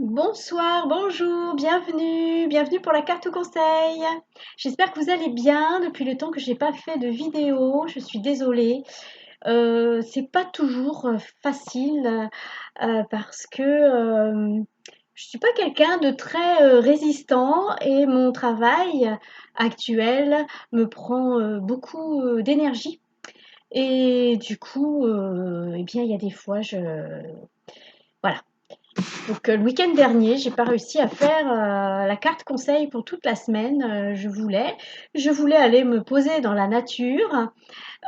Bonsoir, bonjour, bienvenue pour la carte conseil. J'espère que vous allez bien depuis le temps que j'ai pas fait de vidéo. Je suis désolée. C'est pas toujours facile parce que je suis pas quelqu'un de très résistant et mon travail actuel me prend beaucoup d'énergie. Et du coup, eh bien, il y a des fois, voilà, donc le week-end dernier, j'ai pas réussi à faire la carte conseil pour toute la semaine. Je voulais aller me poser dans la nature,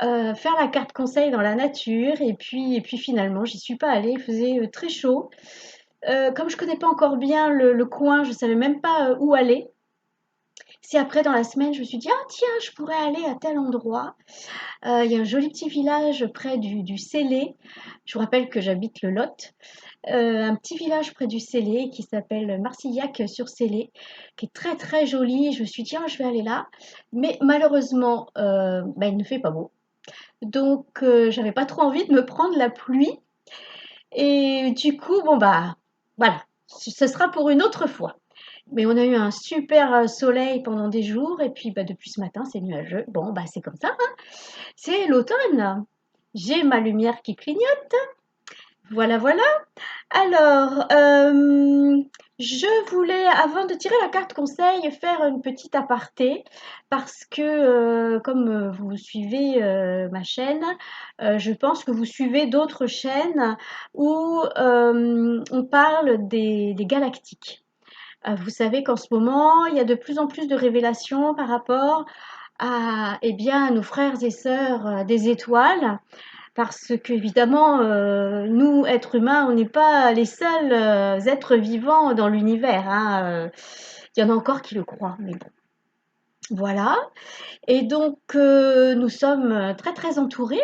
faire la carte conseil dans la nature, et puis finalement, j'y suis pas allée. Il faisait très chaud. Comme je connais pas encore bien le coin, je savais même pas où aller. Si après dans la semaine, je me suis dit ah tiens, je pourrais aller à tel endroit. Il y a un joli petit village près du Célé. Je vous rappelle que j'habite le Lot. Un petit village près du Célé qui s'appelle Marcillac-sur-Célé, qui est très très joli. Je me suis dit, ah, je vais aller là. Mais malheureusement, bah, il ne fait pas beau. Donc, j'avais pas trop envie de me prendre la pluie. Et du coup, bon, bah, voilà. Ce sera pour une autre fois. Mais on a eu un super soleil pendant des jours. Et puis, bah, depuis ce matin, c'est nuageux. Bon, bah, c'est comme ça, hein. C'est l'automne. J'ai ma lumière qui clignote. Voilà, voilà. Alors, je voulais, avant de tirer la carte conseil, faire une petite aparté parce que, comme vous suivez ma chaîne, je pense que vous suivez d'autres chaînes où on parle des galactiques. Vous savez qu'en ce moment, il y a de plus en plus de révélations par rapport à, eh bien, nos frères et sœurs des étoiles. Parce qu'évidemment, nous, êtres humains, on n'est pas les seuls êtres vivants dans l'univers, hein. Il y en a encore qui le croient, mais bon, voilà. Et donc, nous sommes très très entourés.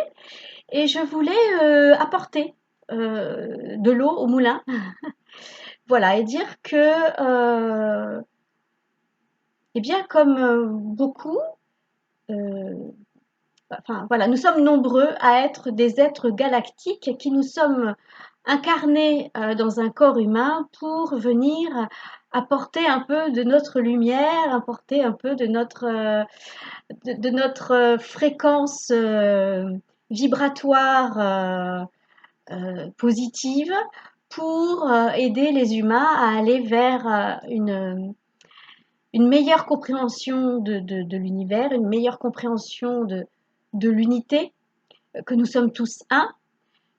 Et je voulais apporter de l'eau au moulin, voilà, et dire que, eh bien, comme beaucoup, euh, enfin voilà, nous sommes nombreux à être des êtres galactiques qui nous sommes incarnés dans un corps humain pour venir apporter un peu de notre lumière, apporter un peu de notre fréquence vibratoire positive pour aider les humains à aller vers une meilleure compréhension de l'univers, une meilleure compréhension de l'unité, que nous sommes tous un.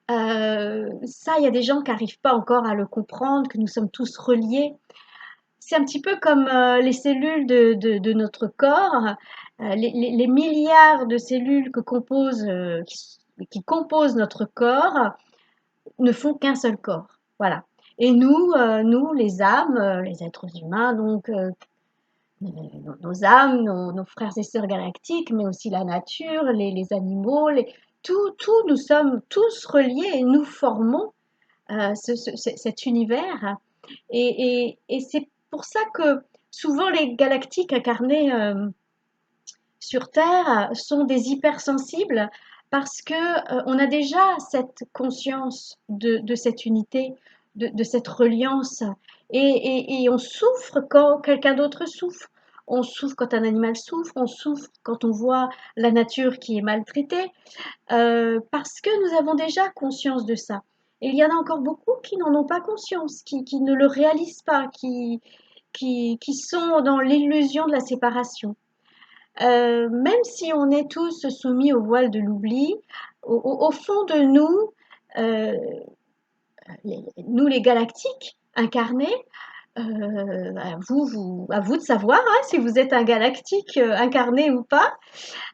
Ça, il y a des gens qui n'arrivent pas encore à le comprendre, que nous sommes tous reliés. C'est un petit peu comme les cellules de notre corps, les milliards de cellules qui composent notre corps ne font qu'un seul corps. Voilà. Et nous, les âmes, les êtres humains, donc nos âmes, nos frères et sœurs galactiques, mais aussi la nature, les animaux, tout, nous sommes tous reliés et nous formons cet univers. Et c'est pour ça que souvent les galactiques incarnés sur Terre sont des hypersensibles parce que on a déjà cette conscience de cette unité, de cette reliance, et on souffre quand quelqu'un d'autre souffre. On souffre quand un animal souffre, on souffre quand on voit la nature qui est maltraitée, parce que nous avons déjà conscience de ça. Et il y en a encore beaucoup qui n'en ont pas conscience, qui ne le réalisent pas, qui sont dans l'illusion de la séparation. Même si on est tous soumis au voile de l'oubli, au fond de nous, euh, nous les galactiques incarnés, à vous de savoir hein, si vous êtes un galactique incarné ou pas.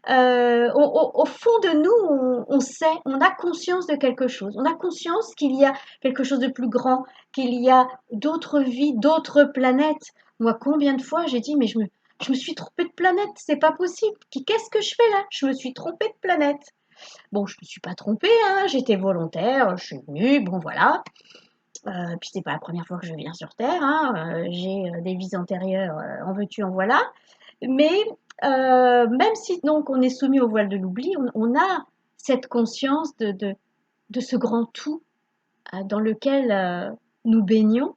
Au fond de nous, on sait, on a conscience de quelque chose. On a conscience qu'il y a quelque chose de plus grand, qu'il y a d'autres vies, d'autres planètes. Moi, combien de fois j'ai dit, mais je me suis trompée de planète, c'est pas possible. Qu'est-ce que je fais là? Je me suis trompée de planète. Bon, je me suis pas trompée, hein, j'étais volontaire, je suis venue, bon voilà. Puis c'est pas la première fois que je viens sur Terre, hein, j'ai des vies antérieures, en veux-tu, en voilà. Mais même si donc on est soumis au voile de l'oubli, on a cette conscience de ce grand tout dans lequel nous baignons.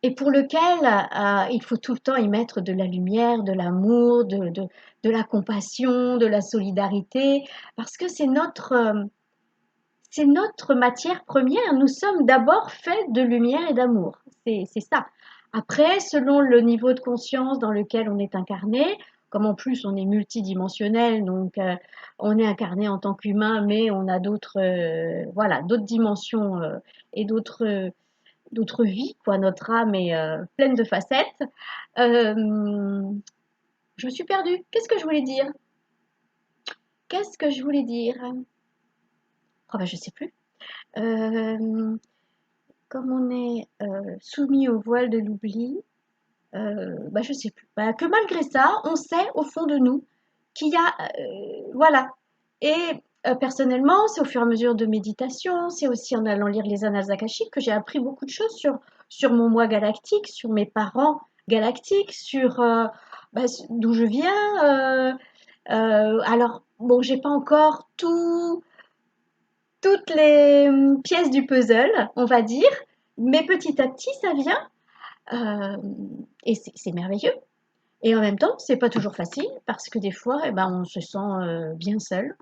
et pour lequel il faut tout le temps y mettre de la lumière, de l'amour, de la compassion, de la solidarité, parce que c'est notre matière première. Nous sommes d'abord faits de lumière et d'amour. C'est ça. Après, selon le niveau de conscience dans lequel on est incarné, comme en plus on est multidimensionnel, donc on est incarné en tant qu'humain, mais on a d'autres voilà, d'autres dimensions et d'autres vies, quoi. Notre âme est pleine de facettes. Euh, je me suis perdue. Qu'est-ce que je voulais dire? Qu'est-ce que je voulais dire? Oh ben, je sais plus. Euh, Comme on est soumis au voile de l'oubli, bah, je sais plus. Bah, que malgré ça, on sait au fond de nous qu'il y a, voilà. Et personnellement, c'est au fur et à mesure de méditation, c'est aussi en allant lire les annales akashiques que j'ai appris beaucoup de choses sur mon moi galactique, sur mes parents galactiques, sur bah, d'où je viens. Alors, bon, j'ai pas encore toutes les pièces du puzzle, on va dire, mais petit à petit, ça vient. Euh, et c'est merveilleux. Et en même temps, c'est pas toujours facile parce que des fois, eh ben, on se sent bien seul.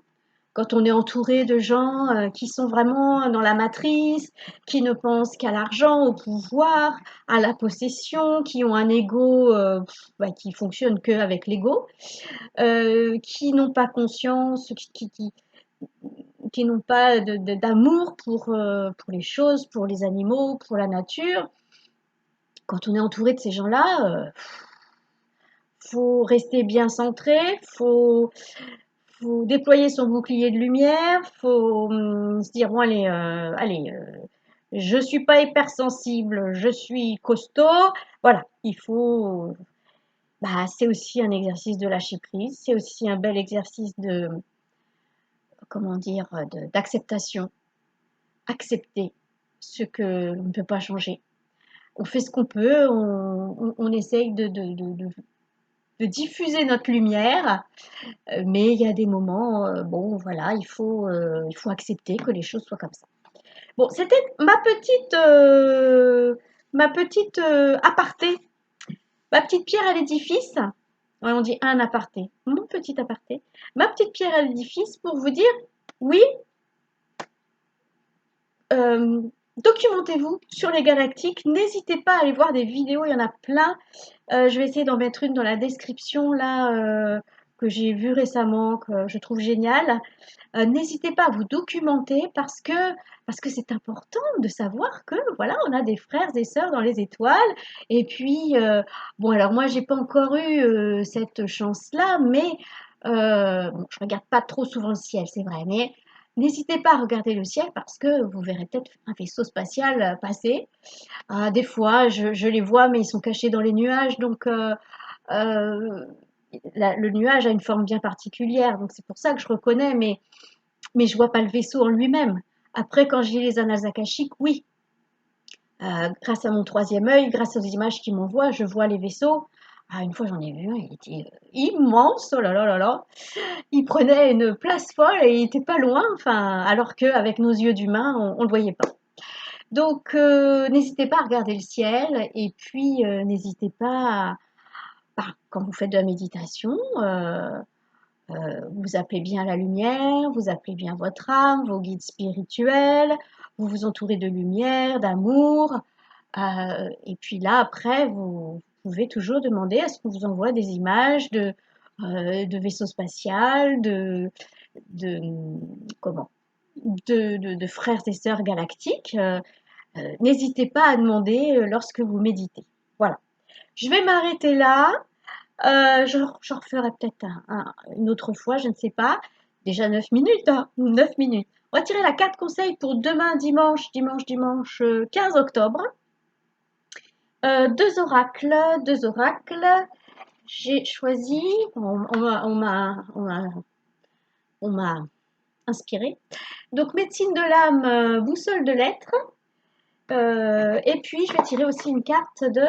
Quand on est entouré de gens qui sont vraiment dans la matrice, qui ne pensent qu'à l'argent, au pouvoir, à la possession, qui ont un ego bah, qui fonctionne qu'avec l'ego, qui n'ont pas conscience, qui n'ont pas d'amour pour les choses, pour les animaux, pour la nature. Quand on est entouré de ces gens-là, faut rester bien centré, faut déployer son bouclier de lumière, faut se dire bon allez, je suis pas hypersensible, je suis costaud. Voilà, il faut. Bah, c'est aussi un exercice de lâcher prise, c'est aussi un bel exercice de comment dire d'acceptation, accepter ce que l'on ne peut pas changer. On fait ce qu'on peut, on essaye de diffuser notre lumière. Mais il y a des moments, bon voilà, il faut accepter que les choses soient comme ça. Bon, c'était ma petite aparté, ma petite pierre à l'édifice. Ouais, on dit un aparté, mon petit aparté, ma petite pierre à l'édifice pour vous dire, oui, euh, documentez-vous sur les galactiques. N'hésitez pas à aller voir des vidéos, il y en a plein. Je vais essayer d'en mettre une dans la description là que j'ai vue récemment, que je trouve géniale. N'hésitez pas à vous documenter parce que c'est important de savoir que voilà, on a des frères et sœurs dans les étoiles. Et puis, bon, alors moi, j'ai pas encore eu cette chance-là, mais bon, je regarde pas trop souvent le ciel, c'est vrai, mais n'hésitez pas à regarder le ciel parce que vous verrez peut-être un vaisseau spatial passer. Des fois, je les vois, mais ils sont cachés dans les nuages, donc euh, le nuage a une forme bien particulière, donc c'est pour ça que je reconnais, mais je vois pas le vaisseau en lui-même. Après, quand je lis les annales akashiques, oui, grâce à mon troisième œil, grâce aux images qu'ils m'envoient, je vois les vaisseaux. Une fois, j'en ai vu un, il était immense, oh là là là là. Il prenait une place folle et il était pas loin, enfin, alors qu'avec nos yeux d'humain, on ne le voyait pas. Donc, n'hésitez pas à regarder le ciel et puis n'hésitez pas, quand vous faites de la méditation, vous appelez bien la lumière, vous appelez bien votre âme, vos guides spirituels, vous vous entourez de lumière, d'amour. Et puis là, après, vous pouvez toujours demander à ce qu'on vous envoie des images de vaisseaux spatials, de, comment, de frères et sœurs galactiques. N'hésitez pas à demander lorsque vous méditez. Voilà. Je vais m'arrêter là. J'en referai peut-être une autre fois, je ne sais pas. Déjà 9 minutes, hein, 9 minutes. On va tirer la carte conseil pour demain, dimanche 15 octobre. Deux oracles. J'ai choisi, on m'a inspiré. Donc médecine de l'âme, boussole de l'être. Et puis je vais tirer aussi une carte de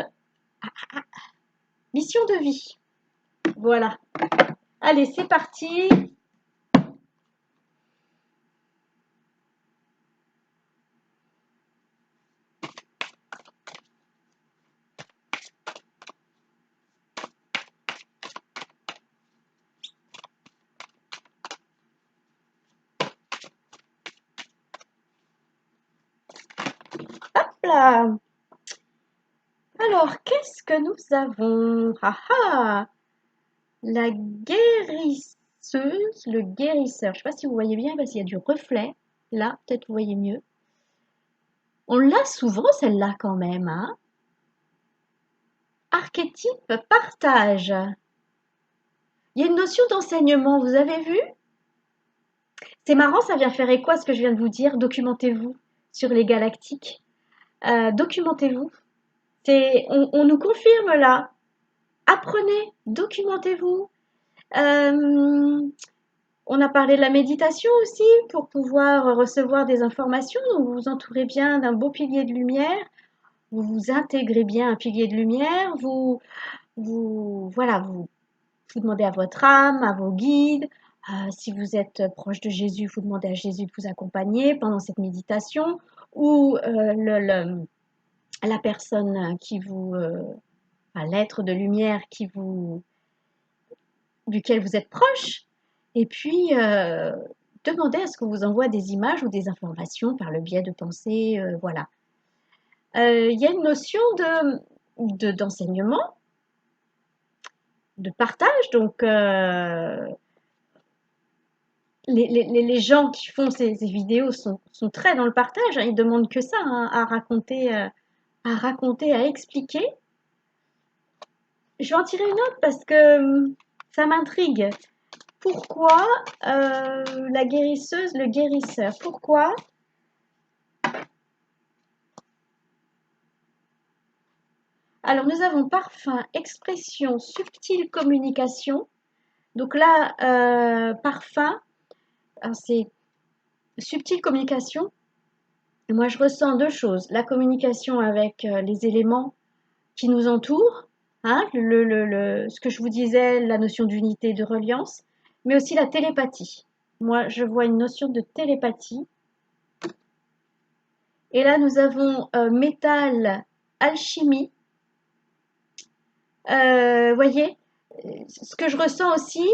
mission de vie. Voilà. Allez, c'est parti. là. Alors, qu'est-ce que nous avons? Ah ah! La guérisseuse, le guérisseur. Je ne sais pas si vous voyez bien parce qu'il y a du reflet. Là, peut-être vous voyez mieux. On l'a souvent celle-là quand même, hein? Archétype partage. Il y a une notion d'enseignement, vous avez vu? C'est marrant, ça vient faire écho à ce que je viens de vous dire. Documentez-vous sur les galactiques. Documentez-vous. On nous confirme là. Apprenez, documentez-vous. On a parlé de la méditation aussi pour pouvoir recevoir des informations. Donc vous vous entourez bien d'un beau pilier de lumière. Vous vous intégrez bien un pilier de lumière. Voilà, vous demandez à votre âme, à vos guides. Si vous êtes proche de Jésus, vous demandez à Jésus de vous accompagner pendant cette méditation ou la personne qui vous, l'être de lumière duquel vous êtes proche. Et puis, demandez à ce qu'on vous envoie des images ou des informations par le biais de pensées, voilà. Il y a une notion d'enseignement, de partage, donc les gens qui font ces vidéos sont très dans le partage, hein, ils demandent que ça, hein, à raconter, à expliquer. Je vais en tirer une autre parce que ça m'intrigue. Pourquoi la guérisseuse, le guérisseur? Pourquoi? Alors, nous avons parfum, expression, subtile communication. Donc là, parfum, c'est subtile communication. Moi, je ressens deux choses. La communication avec les éléments qui nous entourent, hein, ce que je vous disais, la notion d'unité, de reliance, mais aussi la télépathie. Moi, je vois une notion de télépathie. Et là, nous avons métal, alchimie. Voyez, ce que je ressens aussi,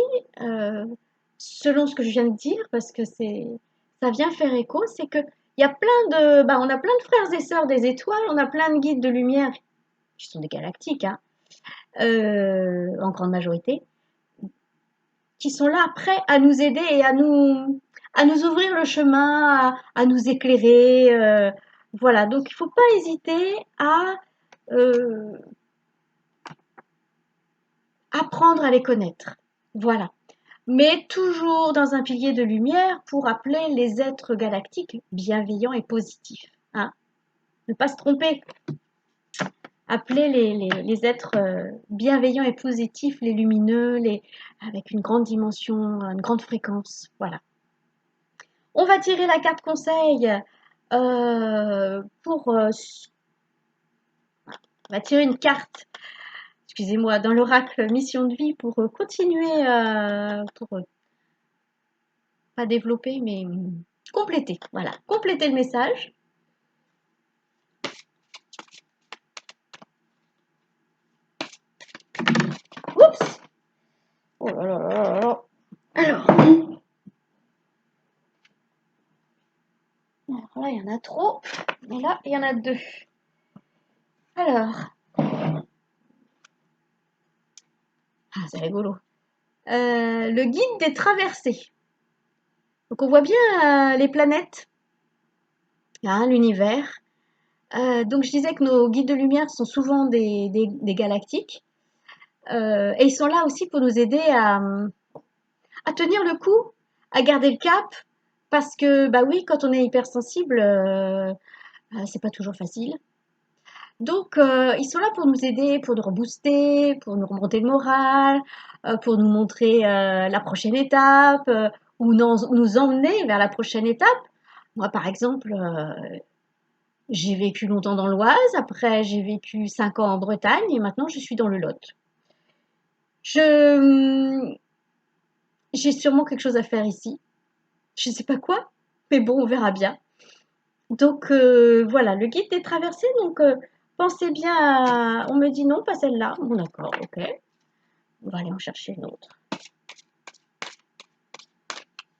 selon ce que je viens de dire, parce que ça vient faire écho, c'est que il y a on a plein de frères et sœurs des étoiles, on a plein de guides de lumière qui sont des galactiques, hein, en grande majorité, qui sont là prêts à nous aider et à nous ouvrir le chemin, à nous éclairer. Voilà, donc il ne faut pas hésiter à euh, apprendre à les connaître. Voilà. Mais toujours dans un pilier de lumière pour appeler les êtres galactiques bienveillants et positifs. Hein. Ne pas se tromper. Appeler les êtres bienveillants et positifs, les lumineux, avec une grande dimension, une grande fréquence. Voilà. On va tirer la carte conseil pour... on va tirer une carte, excusez-moi, dans l'oracle mission de vie pour continuer, pour pas développer, mais compléter. Voilà, compléter le message. Oups! Oh là là là là. Alors là, il y en a trop. Et là, il y en a deux. Alors. Ah, c'est rigolo. Le guide des traversées. Donc, on voit bien les planètes, hein, l'univers. Donc, je disais que nos guides de lumière sont souvent des galactiques. Et ils sont là aussi pour nous aider à tenir le coup, à garder le cap. Parce que, bah oui, quand on est hypersensible, c'est pas toujours facile. Donc, ils sont là pour nous aider, pour nous rebooster, pour nous remonter le moral, pour nous montrer la prochaine étape, ou nous emmener vers la prochaine étape. Moi, par exemple, j'ai vécu longtemps dans l'Oise, après j'ai vécu 5 ans en Bretagne et maintenant je suis dans le Lot. J'ai sûrement quelque chose à faire ici. Je ne sais pas quoi, mais bon, on verra bien. Donc voilà, le guide des traversées, donc pensez bien on me dit non, pas celle-là. Bon d'accord, ok. On va aller en chercher une autre.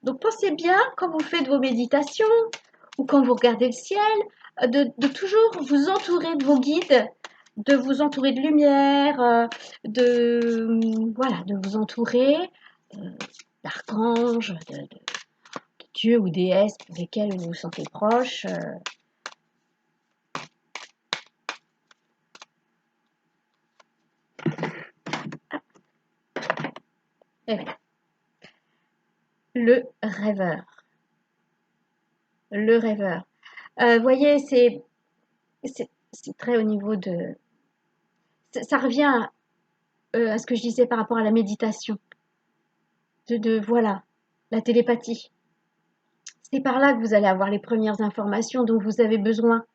Donc pensez bien quand vous faites vos méditations ou quand vous regardez le ciel de toujours vous entourer de vos guides, de vous entourer de lumière, voilà, de vous entourer d'archanges, de dieux ou déesses pour lesquels vous vous sentez proche. Et oui. Le rêveur. Le rêveur. Voyez, c'est très au niveau de... Ça revient à ce que je disais par rapport à la méditation. Voilà, la télépathie. C'est par là que vous allez avoir les premières informations dont vous avez besoin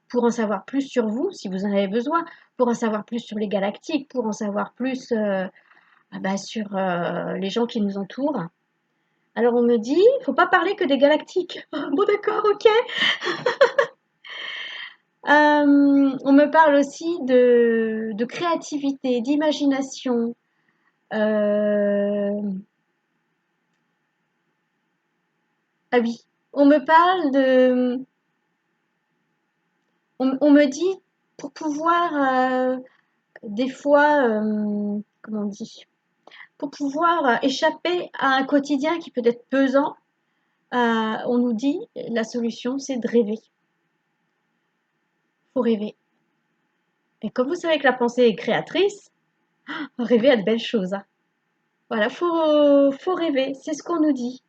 pour en savoir plus sur vous, si vous en avez besoin, pour en savoir plus sur les galactiques, pour en savoir plus sur les gens qui nous entourent. Alors on me dit, il ne faut pas parler que des galactiques. Bon d'accord, ok. On me parle aussi de créativité, d'imagination. Ah oui, on me parle de... On me dit, pour pouvoir, des fois, comment on dit? Pour pouvoir échapper à un quotidien qui peut être pesant, on nous dit, la solution, c'est de rêver. Faut rêver. Et comme vous savez que la pensée est créatrice, rêver à de belles choses, hein. Voilà, faut rêver, c'est ce qu'on nous dit.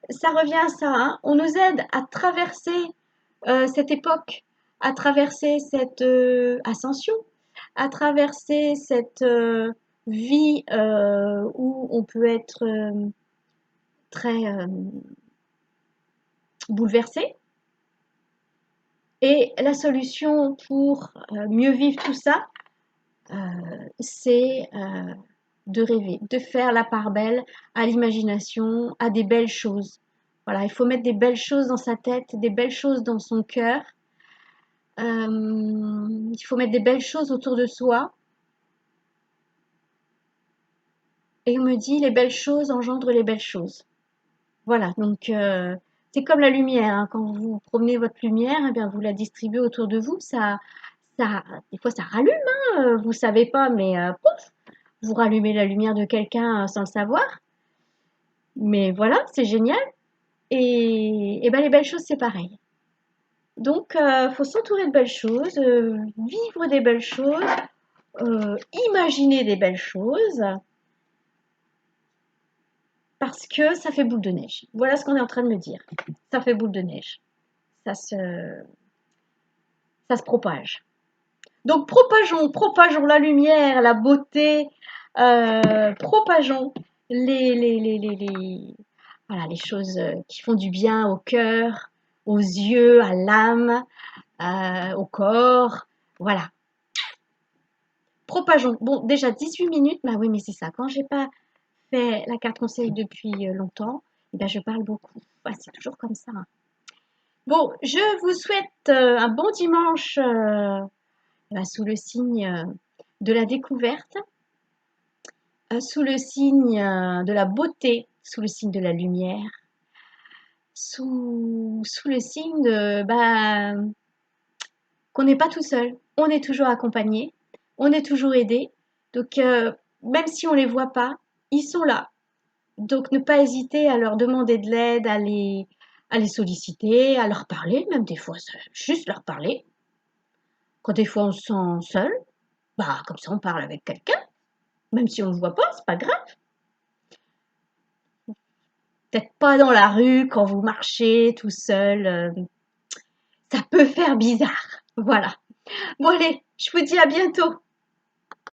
Ça revient à ça, hein. On nous aide à traverser cette époque, à traverser cette ascension, à traverser cette vie où on peut être très bouleversé. Et la solution pour mieux vivre tout ça, c'est de rêver, de faire la part belle à l'imagination, à des belles choses. Voilà, il faut mettre des belles choses dans sa tête, des belles choses dans son cœur. Il faut mettre des belles choses autour de soi. Et on me dit, les belles choses engendrent les belles choses. Voilà, donc c'est comme la lumière, hein. Quand vous promenez votre lumière, eh bien, vous la distribuez autour de vous. Des fois, ça rallume, hein, vous savez pas, mais pouf, vous rallumez la lumière de quelqu'un sans le savoir. Mais voilà, c'est génial. Et ben, les belles choses, c'est pareil. Donc, faut s'entourer de belles choses, vivre des belles choses, imaginer des belles choses, parce que ça fait boule de neige. Voilà ce qu'on est en train de me dire. Ça fait boule de neige. Ça se, ça se propage. Donc, propageons la lumière, la beauté, propageons voilà, les choses qui font du bien au cœur, aux yeux, à l'âme, au corps. Voilà. Propageons. Bon, déjà 18 minutes, bah oui, mais c'est ça. Quand j'ai pas fait la carte conseil depuis longtemps, eh ben, je parle beaucoup. Bah, c'est toujours comme ça, hein. Bon, je vous souhaite un bon dimanche sous le signe de la découverte, sous le signe de la beauté, sous le signe de la lumière, sous le signe de, qu'on n'est pas tout seul, on est toujours accompagné, on est toujours aidé. Donc, même si on ne les voit pas, ils sont là. Donc, ne pas hésiter à leur demander de l'aide, à les solliciter, à leur parler, même des fois, juste leur parler. Quand des fois on se sent seul, bah, comme ça on parle avec quelqu'un, même si on ne le voit pas, c'est pas grave. Peut-être pas dans la rue quand vous marchez tout seul, ça peut faire bizarre. Voilà. Bon allez, je vous dis à bientôt.